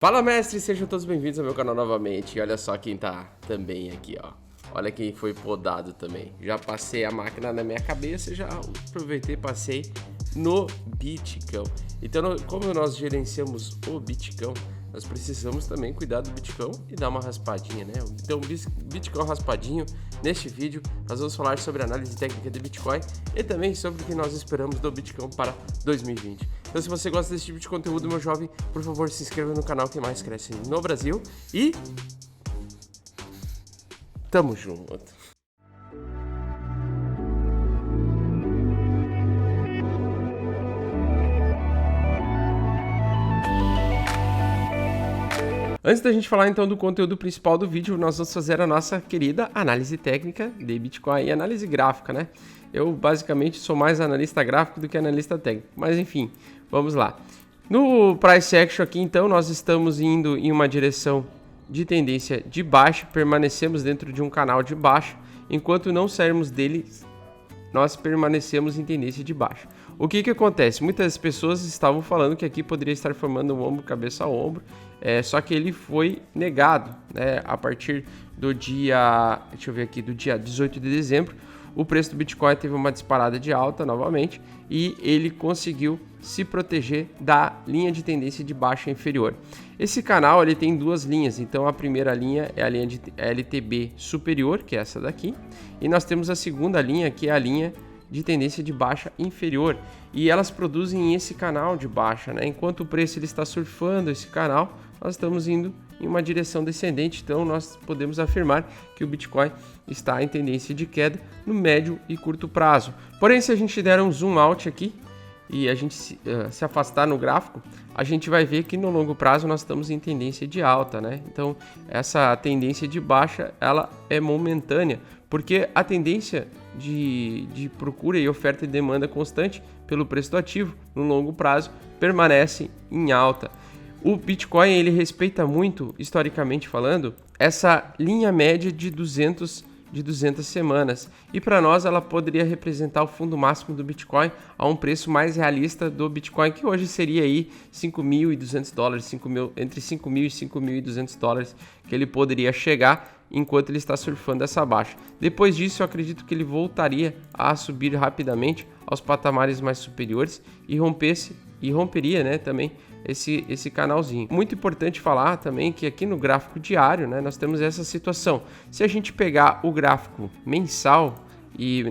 Fala, mestre, sejam todos bem-vindos ao meu canal novamente. E olha só quem tá também aqui, ó. Olha quem foi podado também. Já passei a máquina na minha cabeça, já aproveitei e passei no Bitcão. Então, como nós gerenciamos o Bitcão, nós precisamos também cuidar do Bitcão e dar uma raspadinha, né? Então, Bitcão raspadinho, neste vídeo nós vamos falar sobre análise técnica de Bitcoin e também sobre o que nós esperamos do Bitcão para 2020. Então, se você gosta desse tipo de conteúdo, meu jovem, por favor, se inscreva no canal que mais cresce no Brasil e tamo junto. Antes da gente falar então do conteúdo principal do vídeo, nós vamos fazer a nossa querida análise técnica de Bitcoin e análise gráfica, né? Eu basicamente sou mais analista gráfico do que analista técnico, mas enfim, vamos lá. No Price Action aqui então, nós estamos indo em uma direção de tendência de baixa, permanecemos dentro de um canal de baixa, enquanto não sairmos dele, nós permanecemos em tendência de baixa. O que acontece? Muitas pessoas estavam falando que aqui poderia estar formando um ombro, cabeça a ombro, só que ele foi negado, né? A partir do dia, deixa eu ver aqui, do dia 18 de dezembro, o preço do Bitcoin teve uma disparada de alta novamente e ele conseguiu se proteger da linha de tendência de baixa inferior. Esse canal ele tem duas linhas, então a primeira linha é a linha de LTB superior, que é essa daqui, e nós temos a segunda linha, que é a linha de tendência de baixa inferior, e elas produzem esse canal de baixa, né? Enquanto o preço ele está surfando esse canal, nós estamos indo em uma direção descendente, então nós podemos afirmar que o Bitcoin está em tendência de queda no médio e curto prazo. Porém, se a gente der um zoom out aqui e a gente se afastar no gráfico, a gente vai ver que no longo prazo nós estamos em tendência de alta, né? Então, essa tendência de baixa, ela é momentânea, porque a tendência de procura e oferta e demanda constante pelo preço do ativo, no longo prazo, permanece em alta. O Bitcoin ele respeita muito, historicamente falando, essa linha média de 200 semanas. E para nós ela poderia representar o fundo máximo do Bitcoin a um preço mais realista do Bitcoin, que hoje seria aí $5.200, entre 5.000 e 5.200 dólares que ele poderia chegar enquanto ele está surfando essa baixa. Depois disso, eu acredito que ele voltaria a subir rapidamente aos patamares mais superiores e romperia, né, também esse canalzinho. Muito importante falar também que aqui no gráfico diário, né, nós temos essa situação. Se a gente pegar o gráfico mensal e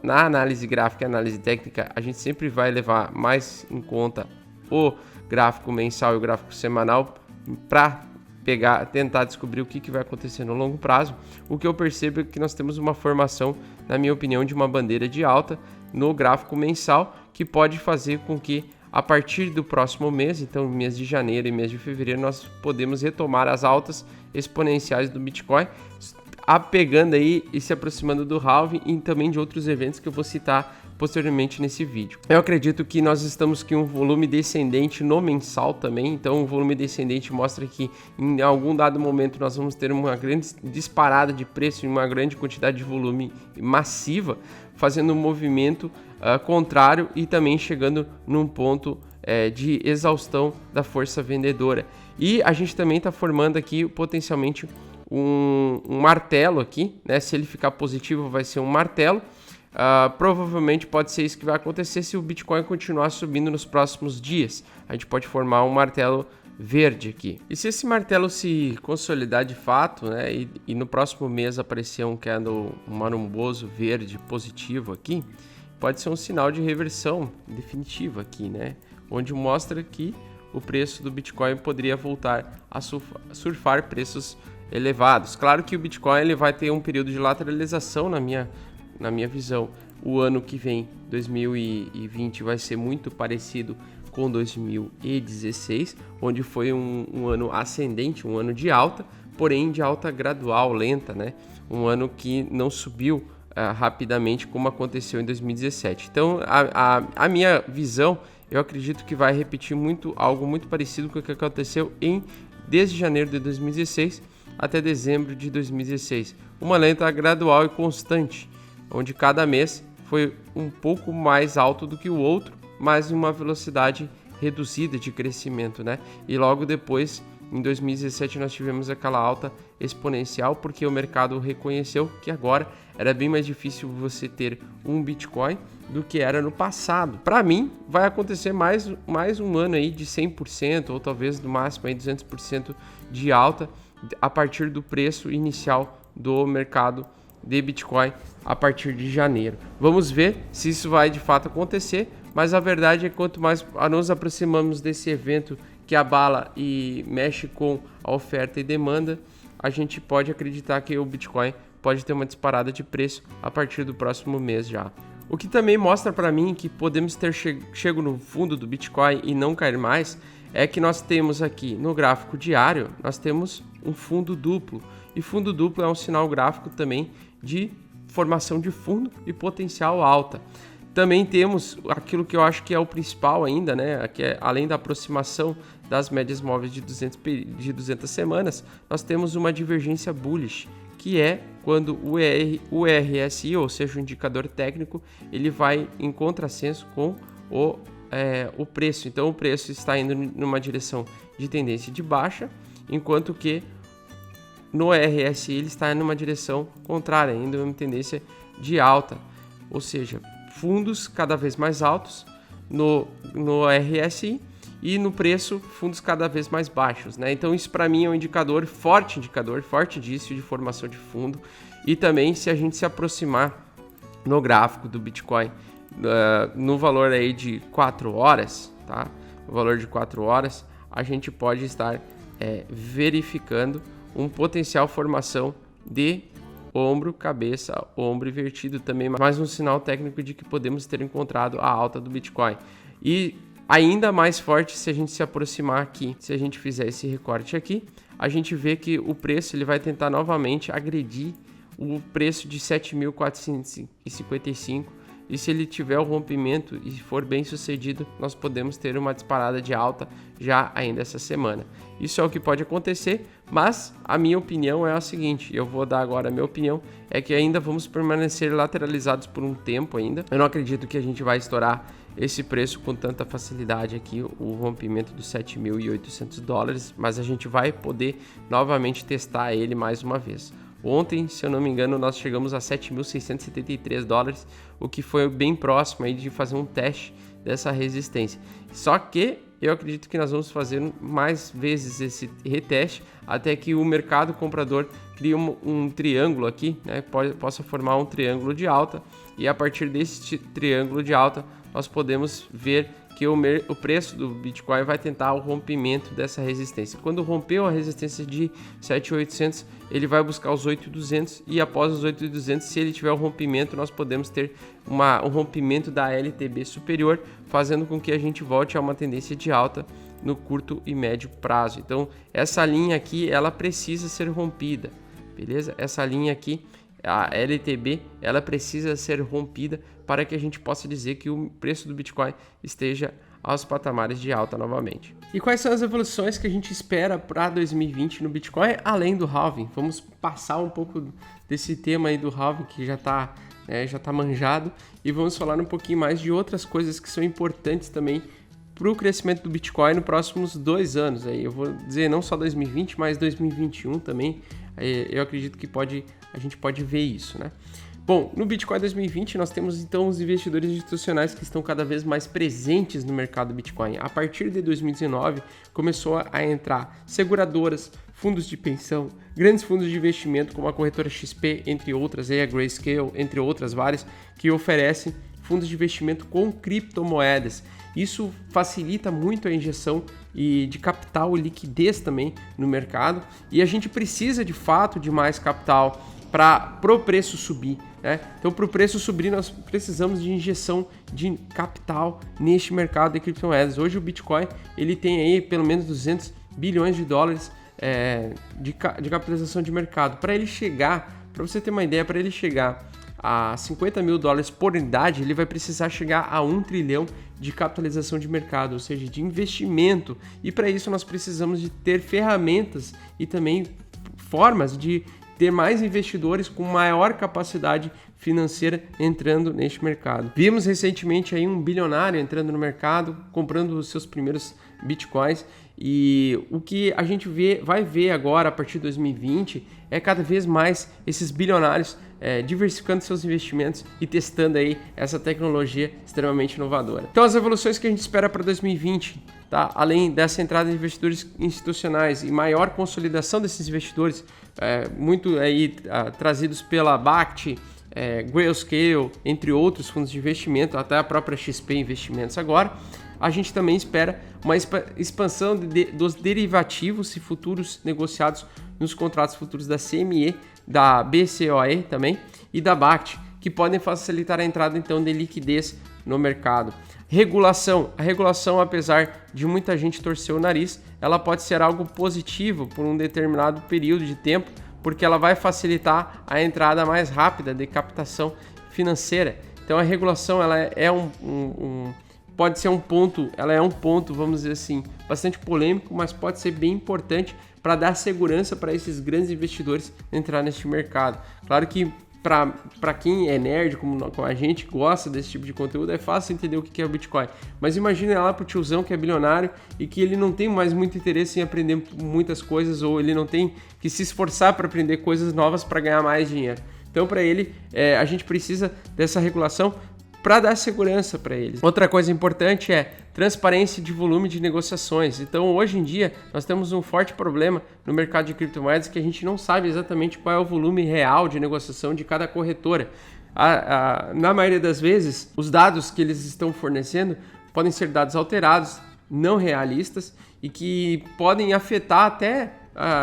na análise gráfica e análise técnica, a gente sempre vai levar mais em conta o gráfico mensal e o gráfico semanal para tentar descobrir o que vai acontecer no longo prazo. O que eu percebo é que nós temos uma formação, na minha opinião, de uma bandeira de alta no gráfico mensal, que pode fazer com que a partir do próximo mês, então mês de janeiro e mês de fevereiro, nós podemos retomar as altas exponenciais do Bitcoin, apegando aí e se aproximando do halving e também de outros eventos que eu vou citar posteriormente nesse vídeo. Eu acredito que nós estamos com um volume descendente no mensal também, então o volume descendente mostra que em algum dado momento nós vamos ter uma grande disparada de preço em uma grande quantidade de volume massiva, fazendo um movimento contrário e também chegando num ponto de exaustão da força vendedora. E a gente também está formando aqui potencialmente um martelo aqui, né? Se ele ficar positivo vai ser um martelo. Provavelmente pode ser isso que vai acontecer se o Bitcoin continuar subindo nos próximos dias. A gente pode formar um martelo verde aqui. E se esse martelo se consolidar de fato, né, e no próximo mês aparecer um candle, um maromboso verde positivo aqui, pode ser um sinal de reversão definitiva aqui, né, onde mostra que o preço do Bitcoin poderia voltar a surfar preços elevados. Claro que o Bitcoin ele vai ter um período de lateralização na minha visão. O ano que vem, 2020, vai ser muito parecido com 2016, onde foi um ano ascendente, um ano de alta, porém de alta gradual, lenta, né? Um ano que não subiu rapidamente como aconteceu em 2017. Então, a minha visão, eu acredito que vai repetir algo muito parecido com o que aconteceu desde janeiro de 2016 até dezembro de 2016. Uma lenta gradual e constante, onde cada mês foi um pouco mais alto do que o outro, mas em uma velocidade reduzida de crescimento, né? E logo depois Em 2017 nós tivemos aquela alta exponencial porque o mercado reconheceu que agora era bem mais difícil você ter um Bitcoin do que era no passado. Para mim, vai acontecer mais um ano aí de 100% ou talvez no máximo aí 200% de alta a partir do preço inicial do mercado de Bitcoin a partir de janeiro. Vamos ver se isso vai de fato acontecer, mas a verdade é que quanto mais nos aproximamos desse evento que abala e mexe com a oferta e demanda, a gente pode acreditar que o Bitcoin pode ter uma disparada de preço a partir do próximo mês já. O que também mostra para mim que podemos ter chego no fundo do Bitcoin e não cair mais é que nós temos aqui no gráfico diário, nós temos um fundo duplo. E fundo duplo é um sinal gráfico também de formação de fundo e potencial alta. Também temos aquilo que eu acho que é o principal ainda, né? Que é, além da aproximação das médias móveis de 200 semanas, nós temos uma divergência bullish, que é quando o RSI, ou seja, o indicador técnico, ele vai em contrassenso com o preço. Então o preço está indo numa direção de tendência de baixa, enquanto que no RSI ele está numa direção contrária, indo em uma tendência de alta, ou seja, fundos cada vez mais altos no RSI e no preço fundos cada vez mais baixos, né? Então isso para mim é um forte indício de formação de fundo. E também se a gente se aproximar no gráfico do Bitcoin no valor aí de 4 horas, tá? O valor de 4 horas, a gente pode estar verificando um potencial formação de ombro, cabeça, ombro invertido, também mais um sinal técnico de que podemos ter encontrado a alta do Bitcoin. E ainda mais forte se a gente se aproximar aqui, se a gente fizer esse recorte aqui, a gente vê que o preço ele vai tentar novamente agredir o preço de 7.455, e se ele tiver o rompimento e for bem sucedido, nós podemos ter uma disparada de alta já ainda essa semana. Isso é o que pode acontecer, mas a minha opinião é a seguinte, eu vou dar agora a minha opinião, é que ainda vamos permanecer lateralizados por um tempo ainda. Eu não acredito que a gente vai estourar esse preço com tanta facilidade aqui, o rompimento dos $7.800, mas a gente vai poder novamente testar ele mais uma vez. Ontem, se eu não me engano, nós chegamos a $7.673, o que foi bem próximo aí de fazer um teste dessa resistência. Só que eu acredito que nós vamos fazer mais vezes esse reteste até que o mercado comprador crie um triângulo aqui, né, possa formar um triângulo de alta, e a partir desse triângulo de alta nós podemos ver que o preço do Bitcoin vai tentar o rompimento dessa resistência. Quando rompeu a resistência de 7.800, ele vai buscar os 8.200, e após os 8.200, se ele tiver o rompimento, nós podemos ter um rompimento da LTB superior, fazendo com que a gente volte a uma tendência de alta no curto e médio prazo. Então, essa linha aqui, ela precisa ser rompida, beleza? Essa linha aqui, a LTB, ela precisa ser rompida para que a gente possa dizer que o preço do Bitcoin esteja aos patamares de alta novamente. E quais são as evoluções que a gente espera para 2020 no Bitcoin, além do halving? Vamos passar um pouco desse tema aí do halving, que já está manjado, e vamos falar um pouquinho mais de outras coisas que são importantes também para o crescimento do Bitcoin nos próximos 2 anos. Aí eu vou dizer não só 2020, mas 2021 também. Eu acredito que a gente pode ver isso, né? Bom, no Bitcoin 2020 nós temos então os investidores institucionais que estão cada vez mais presentes no mercado Bitcoin. A partir de 2019 começou a entrar seguradoras, fundos de pensão, grandes fundos de investimento como a corretora XP, entre outras, a Grayscale, entre outras várias, que oferecem fundos de investimento com criptomoedas. Isso facilita muito a injeção de capital e liquidez também no mercado, e a gente precisa de fato de mais capital para o preço subir, né? Então, para o preço subir, nós precisamos de injeção de capital neste mercado de criptomoedas. Hoje o Bitcoin ele tem aí pelo menos $200 bilhões de capitalização de mercado. Para ele chegar, para você ter uma ideia, para ele chegar a $50 mil por unidade, ele vai precisar chegar a 1 trilhão de capitalização de mercado, ou seja, de investimento. E para isso nós precisamos de ter ferramentas e também formas de ter mais investidores com maior capacidade financeira entrando neste mercado. Vimos recentemente aí um bilionário entrando no mercado, comprando os seus primeiros bitcoins, E o que a gente vai ver agora a partir de 2020 é cada vez mais esses bilionários diversificando seus investimentos e testando aí essa tecnologia extremamente inovadora. Então as evoluções que a gente espera para 2020, tá? Além dessa entrada de investidores institucionais e maior consolidação desses investidores, muito aí trazidos pela BACT, Grayscale, entre outros fundos de investimento, até a própria XP Investimentos agora, a gente também espera uma expansão dos derivativos e futuros negociados nos contratos futuros da CME, da BCOE também e da BACT, que podem facilitar a entrada então de liquidez no mercado. Regulação. A regulação, apesar de muita gente torcer o nariz, ela pode ser algo positivo por um determinado período de tempo, porque ela vai facilitar a entrada mais rápida de captação financeira. Então a regulação ela pode ser um ponto, ela é um ponto, vamos dizer assim, bastante polêmico, mas pode ser bem importante para dar segurança para esses grandes investidores entrar neste mercado. Claro que para quem é nerd, como a gente gosta desse tipo de conteúdo, é fácil entender o que é o Bitcoin. Mas imagine lá para o tiozão que é bilionário e que ele não tem mais muito interesse em aprender muitas coisas, ou ele não tem que se esforçar para aprender coisas novas para ganhar mais dinheiro. Então, para ele, a gente precisa dessa regulação para dar segurança para eles. Outra coisa importante é transparência de volume de negociações. Então, hoje em dia, nós temos um forte problema no mercado de criptomoedas que a gente não sabe exatamente qual é o volume real de negociação de cada corretora. Na maioria das vezes, os dados que eles estão fornecendo podem ser dados alterados, não realistas e que podem afetar até,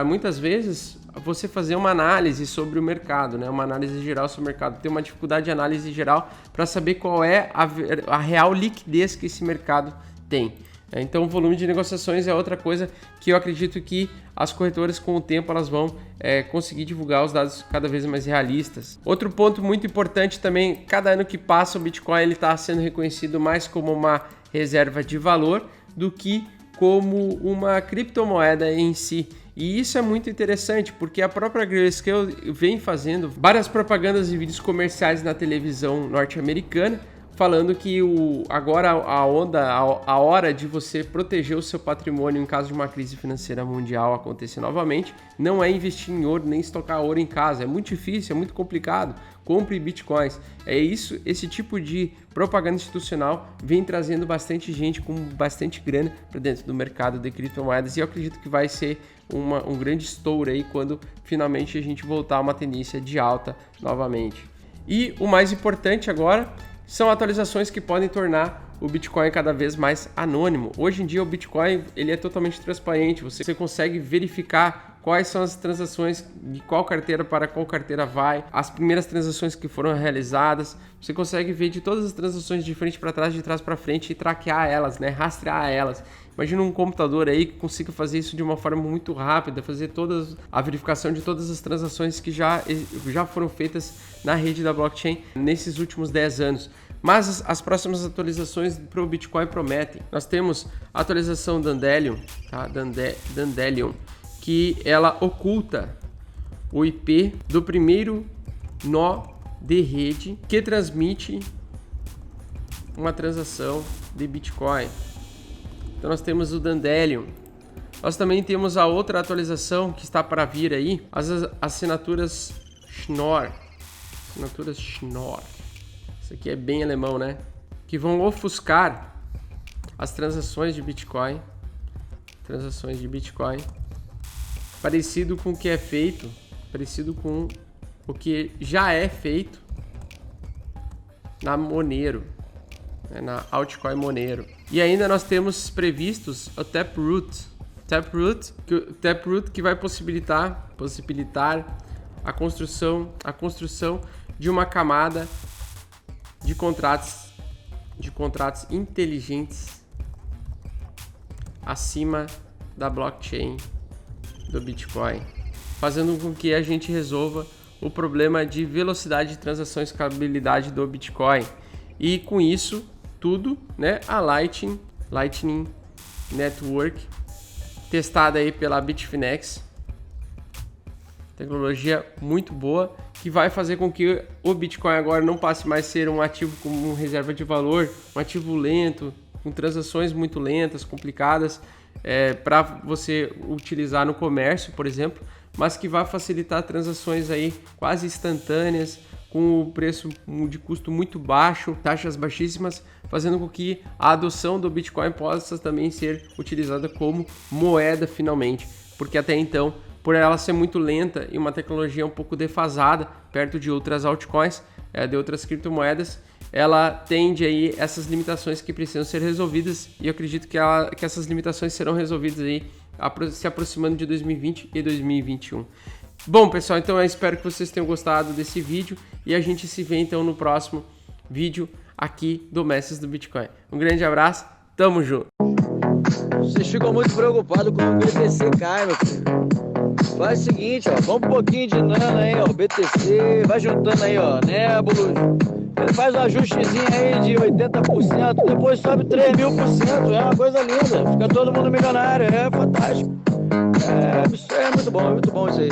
muitas vezes, você fazer uma análise sobre o mercado, né? Uma análise geral sobre o mercado. Tem uma dificuldade de análise geral para saber qual é a real liquidez que esse mercado tem. Então, o volume de negociações é outra coisa que eu acredito que as corretoras, com o tempo, elas vão conseguir divulgar os dados cada vez mais realistas. Outro ponto muito importante também, cada ano que passa o Bitcoin está sendo reconhecido mais como uma reserva de valor do que como uma criptomoeda em si. E isso é muito interessante, porque a própria Grayscale vem fazendo várias propagandas e vídeos comerciais na televisão norte-americana, falando que agora a hora de você proteger o seu patrimônio em caso de uma crise financeira mundial acontecer novamente, não é investir em ouro nem estocar ouro em casa. É muito difícil, é muito complicado. Compre bitcoins. Esse tipo de propaganda institucional vem trazendo bastante gente com bastante grana para dentro do mercado de criptomoedas, e eu acredito que vai ser um grande estouro aí quando finalmente a gente voltar a uma tendência de alta novamente. E o mais importante agora são atualizações que podem tornar o Bitcoin cada vez mais anônimo. Hoje em dia o Bitcoin ele é totalmente transparente, você consegue verificar quais são as transações, de qual carteira para qual carteira vai, as primeiras transações que foram realizadas, você consegue ver de todas as transações de frente para trás, de trás para frente e traquear elas, né? Rastrear elas. Imagina um computador aí que consiga fazer isso de uma forma muito rápida, fazer a verificação de todas as transações que já foram feitas na rede da blockchain nesses últimos 10 anos. Mas as próximas atualizações para o Bitcoin prometem. Nós temos a atualização Dandelion, tá? Dandelion, que ela oculta o IP do primeiro nó de rede que transmite uma transação de Bitcoin. Então nós temos o Dandelion. Nós também temos a outra atualização que está para vir aí, as assinaturas Schnorr. Assinaturas Schnorr. Isso aqui é bem alemão, né? Que vão ofuscar as transações de Bitcoin. Transações de Bitcoin. Parecido com o que é feito, parecido com o que já é feito na Monero, né? Na altcoin Monero. E ainda nós temos previstos o Taproot. Taproot que vai possibilitar a construção de uma camada de contratos inteligentes acima da blockchain do Bitcoin, fazendo com que a gente resolva o problema de velocidade de transação e escalabilidade do Bitcoin. E com isso tudo, né, a Lightning Network, testada aí pela Bitfinex, tecnologia muito boa, que vai fazer com que o Bitcoin agora não passe mais a ser um ativo como reserva de valor, um ativo lento, com transações muito lentas, complicadas, para você utilizar no comércio, por exemplo, mas que vai facilitar transações aí quase instantâneas, com o preço de custo muito baixo, taxas baixíssimas, fazendo com que a adoção do Bitcoin possa também ser utilizada como moeda finalmente, porque até então, por ela ser muito lenta e uma tecnologia um pouco defasada perto de outras altcoins, de outras criptomoedas, ela tende aí essas limitações que precisam ser resolvidas, e eu acredito que essas limitações serão resolvidas aí se aproximando de 2020 e 2021. Bom, pessoal, então eu espero que vocês tenham gostado desse vídeo e a gente se vê então no próximo vídeo aqui do Mestres do Bitcoin. Um grande abraço, tamo junto! Vocês ficam muito preocupados com o BTC cai, meu filho. Faz o seguinte, ó, vamos um pouquinho de Nano aí, ó, BTC, vai juntando aí, ó, Nebulous. Ele faz um ajustezinho aí de 80%, depois sobe 3.000%, é uma coisa linda, fica todo mundo milionário, é fantástico. É muito bom isso aí.